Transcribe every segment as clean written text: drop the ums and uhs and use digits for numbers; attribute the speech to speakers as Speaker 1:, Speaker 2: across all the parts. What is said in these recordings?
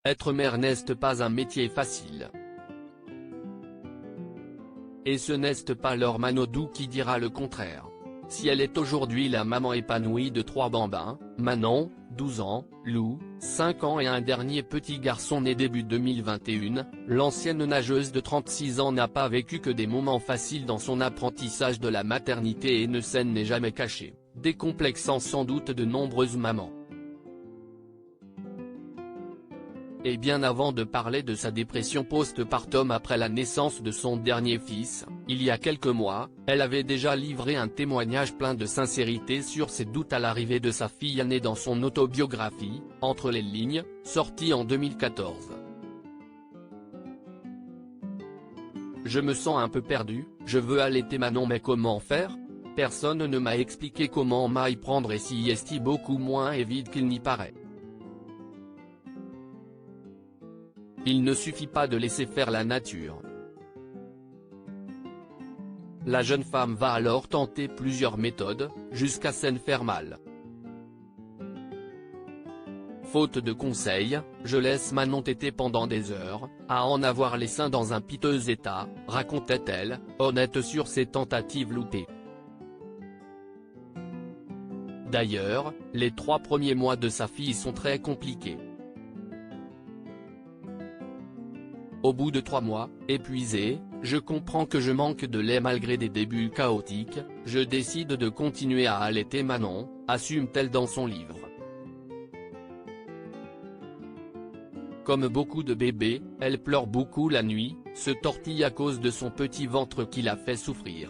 Speaker 1: Être mère n'est pas un métier facile. Et ce n'est pas Laure Manodou qui dira le contraire. Si elle est aujourd'hui la maman épanouie de 3 bambins, Manon, 12 ans, Lou, 5 ans et un dernier petit garçon né début 2021, l'ancienne nageuse de 36 ans n'a pas vécu que des moments faciles dans son apprentissage de la maternité et ne s'en n'est jamais cachée, décomplexant sans doute de nombreuses mamans. Et bien avant de parler de sa dépression post-partum après la naissance de son dernier fils, il y a quelques mois, elle avait déjà livré un témoignage plein de sincérité sur ses doutes à l'arrivée de sa fille aînée dans son autobiographie, Entre les lignes, sortie en 2014. Je me sens un peu perdue, je veux allaiter Manon mais comment faire? Personne ne m'a expliqué comment m'y prendre et si est beaucoup moins évident qu'il n'y paraît. Il ne suffit pas de laisser faire la nature. La jeune femme va alors tenter plusieurs méthodes, jusqu'à s'en faire mal. Faute de conseils, je laisse Manon téter pendant des heures, à en avoir les seins dans un piteux état, racontait-elle, honnête sur ses tentatives loupées. D'ailleurs, les 3 premiers mois de sa fille sont très compliqués. Au bout de 3 mois, épuisé, je comprends que je manque de lait malgré des débuts chaotiques, je décide de continuer à allaiter Manon, assume-t-elle dans son livre. Comme beaucoup de bébés, elle pleure beaucoup la nuit, se tortille à cause de son petit ventre qui la fait souffrir.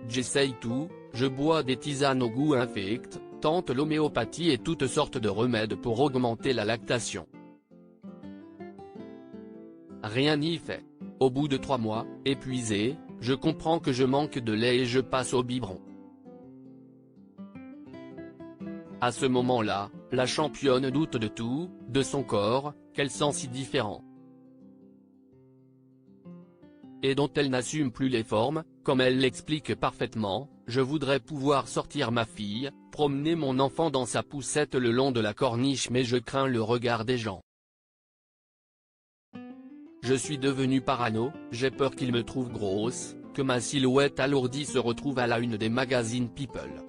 Speaker 1: J'essaye tout, je bois des tisanes au goût infect, tente l'homéopathie et toutes sortes de remèdes pour augmenter la lactation. Rien n'y fait. Au bout de 3 mois, épuisé, je comprends que je manque de lait et je passe au biberon. À ce moment-là, la championne doute de tout, de son corps, qu'elle sent si différent. Et dont elle n'assume plus les formes, comme elle l'explique parfaitement, je voudrais pouvoir sortir ma fille, promener mon enfant dans sa poussette le long de la corniche mais je crains le regard des gens. Je suis devenue parano, j'ai peur qu'il me trouve grosse, que ma silhouette alourdie se retrouve à la une des magazines People.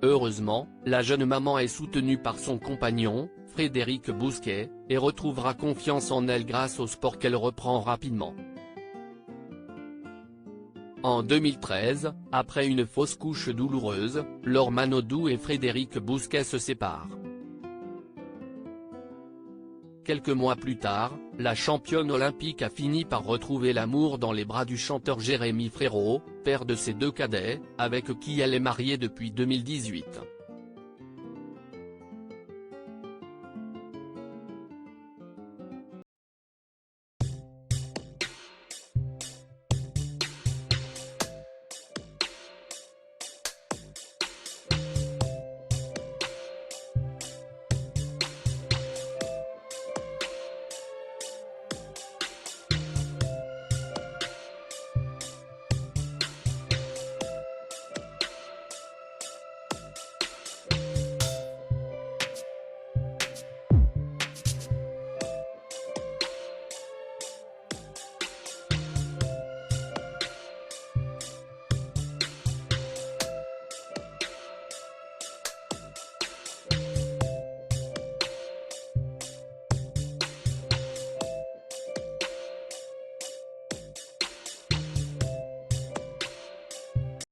Speaker 1: Heureusement, la jeune maman est soutenue par son compagnon, Frédéric Bousquet, et retrouvera confiance en elle grâce au sport qu'elle reprend rapidement. En 2013, après une fausse couche douloureuse, Laure Manodou et Frédéric Bousquet se séparent. Quelques mois plus tard, la championne olympique a fini par retrouver l'amour dans les bras du chanteur Jérémy Frérot, père de ses 2 cadets, avec qui elle est mariée depuis 2018.